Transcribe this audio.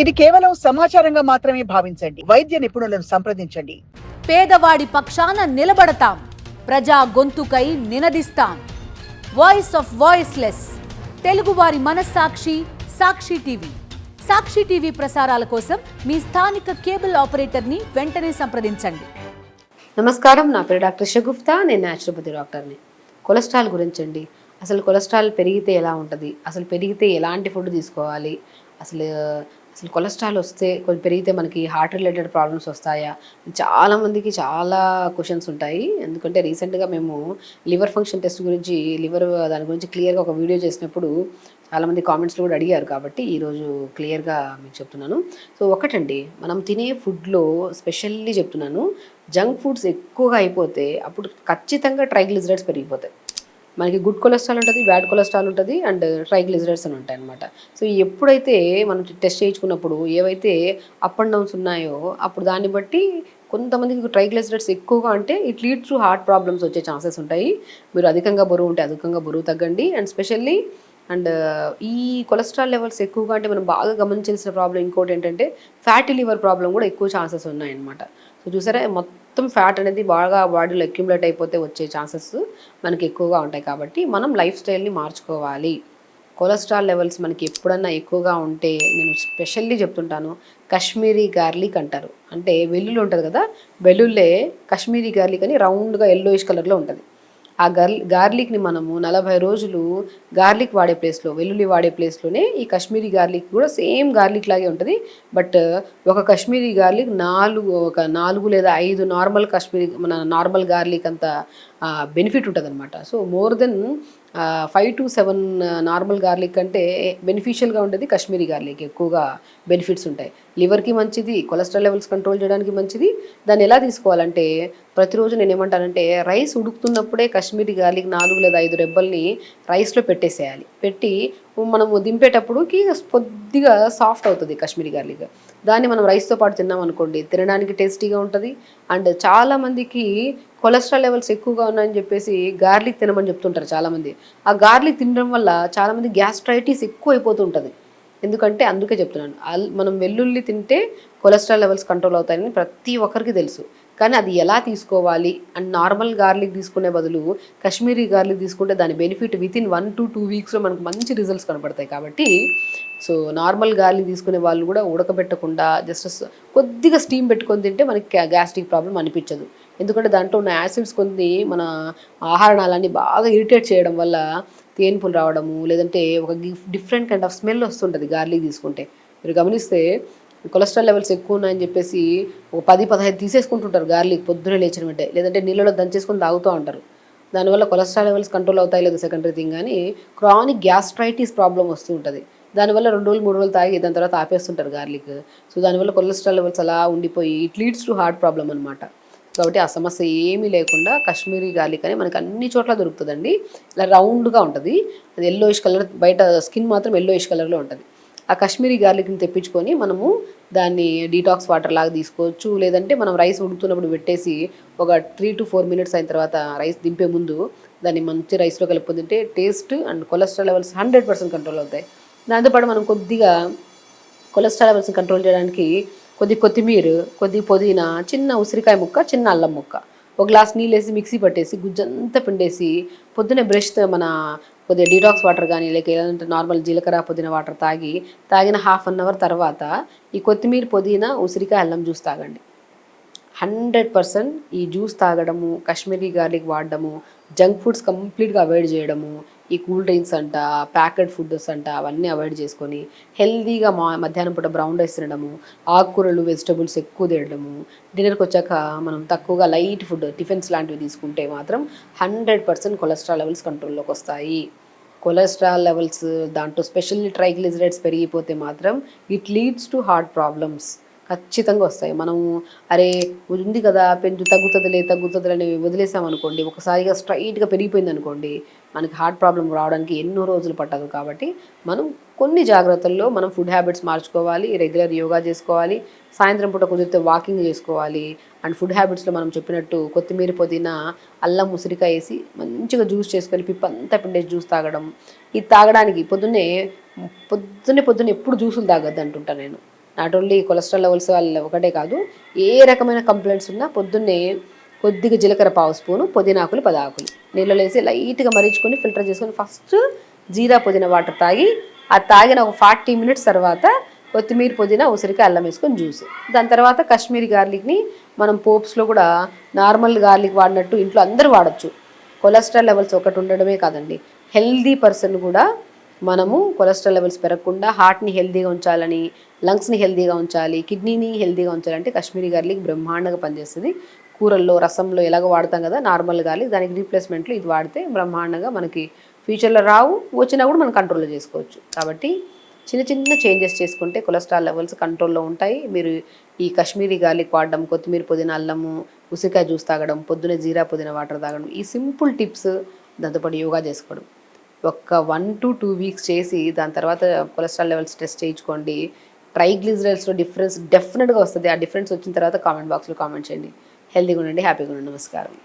ఇది కేవలం సమాచారంగా మాత్రమే భావించండి. వైద్య నిపుణులను సంప్రదించండి. పేదవాడి పక్షాన నిలబడతాం, ప్రజా గొంతుకై నినదిస్తాం. వాయిస్ ఆఫ్ వాయిస్లెస్, తెలుగువారి మనస్సాక్షి, సాక్షి టీవీ. సాక్షి టీవీ ప్రసారాల కోసం మీ స్థానిక కేబుల్ ఆపరేటర్ని వెంటనే సంప్రదించండి. నమస్కారం, నా పేరు డాక్టర్ షగుఫ్తా. నేను న్యాచురోపతి డాక్టర్ని. కొలెస్ట్రాల్ గురించి అండి. అసలు కొలెస్ట్రాల్ పెరిగితే ఎలా ఉంటుంది, అసలు పెరిగితే ఎలాంటి ఫుడ్ తీసుకోవాలి, అసలు అసలు కొలెస్ట్రాల్ వస్తే కొంచెం పెరిగితే మనకి హార్ట్ రిలేటెడ్ ప్రాబ్లమ్స్ వస్తాయా, చాలామందికి చాలా క్వశ్చన్స్ ఉంటాయి. ఎందుకంటే రీసెంట్గా మేము లివర్ ఫంక్షన్ టెస్ట్ గురించి, దాని గురించి క్లియర్గా ఒక వీడియో చేసినప్పుడు చాలామంది కామెంట్స్లో కూడా అడిగారు. కాబట్టి ఈరోజు క్లియర్గా మీకు చెప్తున్నాను. సో ఒకటండి, మనం తినే ఫుడ్లో స్పెషల్లీ చెప్తున్నాను, జంక్ ఫుడ్స్ ఎక్కువగా అయిపోతే అప్పుడు ఖచ్చితంగా ట్రైగ్లిజరైడ్స్ పెరిగిపోతాయి. మనకి గుడ్ కొలెస్ట్రాల్ ఉంటుంది, బ్యాడ్ కొలెస్ట్రాల్ ఉంటుంది, అండ్ ట్రైగ్లిజరైడ్స్ అని ఉంటాయి అనమాట. సో ఎప్పుడైతే మనం టెస్ట్ చేయించుకున్నప్పుడు ఏవైతే అప్ అండ్ డౌన్స్ ఉన్నాయో అప్పుడు దాన్ని బట్టి కొంతమందికి ట్రైగ్లిజరైడ్స్ ఎక్కువగా అంటే it leads to heart problems వచ్చే ఛాన్సెస్ ఉంటాయి. మీరు అధికంగా బరువు ఉంటే అధికంగా బరువు తగ్గండి. అండ్ స్పెషల్లీ ఈ కొలెస్ట్రాల్ లెవెల్స్ ఎక్కువగా అంటే మనం బాగా గమనించాల్సిన ప్రాబ్లం ఇంకోటి ఏంటంటే ఫ్యాటీ లివర్ ప్రాబ్లం కూడా ఎక్కువ ఛాన్సెస్ ఉన్నాయన్నమాట. సో చూసారా, మొత్తం ఫ్యాట్ అనేది బాగా బాడీలో అక్యుములేట్ అయిపోతే వచ్చే ఛాన్సెస్ మనకి ఎక్కువగా ఉంటాయి. కాబట్టి మనం లైఫ్ స్టైల్ని మార్చుకోవాలి. కొలెస్ట్రాల్ లెవెల్స్ మనకి ఎప్పుడన్నా ఎక్కువగా ఉంటే నేను స్పెషల్లీ చెప్తుంటాను, కాశ్మీరీ గార్లిక్ అంటారు. అంటే వెల్లుల్లి ఉంటుంది కదా, వెల్లుల్లే కాశ్మీరీ గార్లిక్ అని రౌండ్గా ఎల్లోయిష్ కలర్లో ఉంటుంది. ఆ గార్లిక్ని మనము 40 రోజులు గార్లిక్ వాడే ప్లేస్లో, వెల్లుల్లి వాడే ప్లేస్లోనే ఈ కాశ్మీరీ గార్లిక్ కూడా సేమ్ గార్లిక్ లాగే ఉంటుంది. బట్ ఒక కాశ్మీరీ గార్లిక్ 4 లేదా 5 మన నార్మల్ గార్లిక్ అంత బెనిఫిట్ ఉంటుంది అనమాట. So more than 5 to 7 normal garlic అంటే బెనిఫిషియల్గా ఉండేది కాశ్మీరీ గార్లిక్, ఎక్కువగా బెనిఫిట్స్ ఉంటాయి. లివర్కి మంచిది, కొలెస్ట్రాల్ లెవెల్స్ కంట్రోల్ చేయడానికి మంచిది. దాన్ని ఎలా తీసుకోవాలంటే ప్రతిరోజు నేను ఏమంటానంటే రైస్ ఉడుకుతున్నప్పుడే కాశ్మీరీ గార్లిక్ 4 లేదా 5 రెబ్బల్ని రైస్లో పెట్టేసేయాలి. పెట్టి మనము దింపేటప్పుడుకి కొద్దిగా సాఫ్ట్ అవుతుంది కాశ్మీరీ గార్లిక్. దాన్ని మనం రైస్తో పాటు తిన్నాం అనుకోండి, తినడానికి టేస్టీగా ఉంటుంది. అండ్ చాలామందికి కొలెస్ట్రాల్ లెవెల్స్ ఎక్కువగా ఉన్నాయని చెప్పేసి గార్లిక్ తినమని చెప్తుంటారు చాలామంది. ఆ గార్లిక్ తినడం వల్ల చాలామంది గ్యాస్ట్రైటిస్ ఎక్కువ అయిపోతూ ఉంటుంది. ఎందుకంటే అందుకే చెప్తున్నాను, మనం వెల్లుల్లి తింటే కొలెస్ట్రాల్ లెవెల్స్ కంట్రోల్ అవుతాయని ప్రతి ఒక్కరికి తెలుసు. కానీ అది ఎలా తీసుకోవాలి అండ్ నార్మల్ గార్లిక్ తీసుకునే బదులు కాశ్మీరీ గార్లిక్ తీసుకుంటే దాని బెనిఫిట్ వితిన్ 1 to 2 వీక్స్లో మనకు మంచి రిజల్ట్స్ కనపడతాయి. కాబట్టి సో నార్మల్ గార్లిక్ తీసుకునే వాళ్ళు కూడా ఉడకబెట్టకుండా జస్ట్ కొద్దిగా స్టీమ్ పెట్టుకొని తింటే మనకి గ్యాస్ట్రిక్ ప్రాబ్లం అనిపించదు. ఎందుకంటే దాంట్లో ఉన్న యాసిడ్స్ కొన్ని మన ఆహార నాళాన్ని బాగా ఇరిటేట్ చేయడం వల్ల తేన్పులు రావడము, లేదంటే ఒక డిఫరెంట్ కైండ్ ఆఫ్ స్మెల్ వస్తుంటుంది గార్లిక్ తీసుకుంటే. మీరు గమనిస్తే కొలెస్ట్రాల్ లెవెల్స్ ఎక్కువ ఉన్నాయని చెప్పేసి ఒక 10-15 తీసేసుకుంటుంటారు గార్లిక్ పొద్దునే లేచిన వెంటే, లేదంటే నీళ్ళలో దంచేసుకొని తాగుతూ ఉంటారు. దానివల్ల కొలెస్ట్రాల్ లెవెల్స్ కంట్రోల్ అవుతాయి లేదు సెకండరీ థింగ్, కానీ క్రానిక్ గ్యాస్ట్రైటిస్ ప్రాబ్లం వస్తూ ఉంటుంది. దానివల్ల 2 రోజులు 3 రోజులు తాగి దాని తర్వాత ఆపేస్తుంటారు గార్లిక్. సో దానివల్ల కొలెస్ట్రాల్ లెవెల్స్ అలా ఉండిపోయి it leads to heart problem అనమాట. కాబట్టి ఆ సమస్య ఏమీ లేకుండా కాశ్మీరీ గార్లిక్ అని మనకి అన్ని చోట్ల దొరుకుతుందండి. ఇలా రౌండ్గా ఉంటుంది, అది ఎల్లోయిష్ కలర్, బయట స్కిన్ మాత్రం ఎల్లోయిష్ కలర్లో ఉంటుంది. ఆ కాశ్మీరీ గార్లిక్ని తెప్పించుకొని మనము దాన్ని డీటాక్స్ వాటర్ లాగా తీసుకోవచ్చు. లేదంటే మనం రైస్ ఉడుకుతున్నప్పుడు పెట్టేసి ఒక 3 to 4 మినిట్స్ అయిన తర్వాత రైస్ దింపే ముందు దాన్ని మంచి రైస్లో కలుపుకొని తింటే taste and cholesterol levels 100% control అవుతాయి. దాంతోపాటు మనం కొద్దిగా కొలెస్ట్రాల్ లెవెల్స్ని కంట్రోల్ చేయడానికి కొత్తిమీర, పుదీనా, చిన్న ఉసిరికాయ ముక్క, చిన్న అల్లం ముక్క, ఒక గ్లాస్ నీళ్ళు వేసి మిక్సీ పట్టేసి గుజ్జంతా పిండేసి పొద్దున్నే కొద్దిగా డీటాక్స్ వాటర్ కానీ లేక ఏదంటే నార్మల్ జీలకర్ర పుదీనా వాటర్ తాగిన హాఫ్ అన్ అవర్ తర్వాత ఈ కొత్తిమీర, పుదీనా, ఉసిరికాయ, అల్లం జ్యూస్ తాగండి. 100% ఈ జ్యూస్ తాగడము, కాశ్మీరీ గార్లిక్ వాడడము, జంక్ ఫుడ్స్ కంప్లీట్గా అవాయిడ్ చేయడము, ఈ కూల్ డ్రింక్స్ అంట, ప్యాకెట్ ఫుడ్స్ అంట, అవన్నీ అవాయిడ్ చేసుకొని హెల్తీగా మధ్యాహ్నం పూట బ్రౌన్ రైస్ తినడము, ఆకుకూరలు, వెజిటబుల్స్ ఎక్కువ తినడము, డిన్నర్కి వచ్చాక మనం తక్కువగా లైట్ ఫుడ్ టిఫిన్స్ లాంటివి తీసుకుంటే మాత్రం 100% కొలెస్ట్రాల్ లెవెల్స్ కంట్రోల్లోకి వస్తాయి. కొలెస్ట్రాల్ లెవెల్స్ దాంట్లో స్పెషల్లీ ట్రైగ్లిజరైడ్స్ పెరిగిపోతే మాత్రం it leads to heart problems ఖచ్చితంగా వస్తాయి. మనము అరే ఉంది కదా తగ్గుతుందిలే అని వదిలేసామనుకోండి, ఒకసారిగా స్ట్రైట్గా పెరిగిపోయింది అనుకోండి, మనకి హార్ట్ ప్రాబ్లం రావడానికి ఎన్నో రోజులు పట్టదు. కాబట్టి మనం కొన్ని జాగ్రత్తల్లో మనం ఫుడ్ హ్యాబిట్స్ మార్చుకోవాలి, రెగ్యులర్ యోగా చేసుకోవాలి, సాయంత్రం పూట కుదిరితే వాకింగ్ చేసుకోవాలి. అండ్ ఫుడ్ హ్యాబిట్స్లో మనం చెప్పినట్టు కొత్తిమీర, పుదీనా, అల్లం, ఉసిరికాయ వేసి మంచిగా జ్యూస్ చేసుకొని పిప్పంతా పిండేసి జ్యూస్ తాగడం. ఇది తాగడానికి పొద్దున్నే ఎప్పుడు జ్యూసులు తాగద్దు అంటుంటా నేను. నాట్ ఓన్లీ కొలెస్ట్రాల్ లెవెల్స్ వాళ్ళు ఒకటే కాదు, ఏ రకమైన కంప్లైంట్స్ ఉన్నా పొద్దున్నే కొద్దిగా జీలకర్ర పావు స్పూను, పుదీనాకులు 10 ఆకులు నీళ్ళలో వేసి లైట్గా మరించుకొని ఫిల్టర్ చేసుకొని ఫస్ట్ జీరా పుదీనా వాటర్ తాగి, అది తాగిన ఒక 40 మినిట్స్ తర్వాత కొత్తిమీర, పుదీనా, ఉసిరికాయ, అల్లం వేసుకొని జ్యూస్. దాని తర్వాత కాశ్మీరీ గార్లిక్ని మనం పోప్స్లో కూడా నార్మల్ గార్లిక్ వాడినట్టు ఇంట్లో అందరూ వాడచ్చు. కొలెస్ట్రాల్ లెవెల్స్ ఒకటి ఉండడమే కాదండి, హెల్దీ పర్సన్ కూడా మనము కొలెస్ట్రాల్ లెవెల్స్ పెరగకుండా హార్ట్ని హెల్దీగా ఉంచాలని, లంగ్స్ని హెల్దీగా ఉంచాలి, కిడ్నీని హెల్దీగా ఉంచాలంటే కాశ్మీరీ గార్లిక్ బ్రహ్మాండంగా పనిచేస్తుంది. కూరల్లో, రసంలో ఎలాగో వాడతాం కదా నార్మల్ గార్లిక్, దానికి రీప్లేస్మెంట్లో ఇది వాడితే బ్రహ్మాండంగా మనకి ఫ్యూచర్లో రావు, వచ్చినా కూడా మనం కంట్రోల్లో చేసుకోవచ్చు. కాబట్టి చిన్న చిన్న చేంజెస్ చేసుకుంటే కొలెస్ట్రాల్ లెవెల్స్ కంట్రోల్లో ఉంటాయి. మీరు ఈ కాశ్మీరీ గార్లిక్ వాడడం, కొత్తిమీర, పుదీనా, అల్లము, ఉసిరికాయ జ్యూస్ తాగడం, పొద్దున్నే జీరా పుదీనా వాటర్ తాగడం, ఈ సింపుల్ టిప్స్, దాంతోపాటు యోగా చేసుకోవడం ఒక 1 to 2 వీక్స్ చేసి దాని తర్వాత కొలెస్ట్రాల్ లెవెల్స్ టెస్ట్ చేయించుకోండి. ట్రైగ్లిజరైడ్స్లో డిఫరెన్స్ డెఫినెట్గా వస్తుంది. ఆ డిఫరెన్స్ వచ్చిన తర్వాత కామెంట్ బాక్స్లో కామెంట్ చేయండి. హెల్తీగా ఉండండి, హ్యాపీగా ఉండండి. నమస్కారం.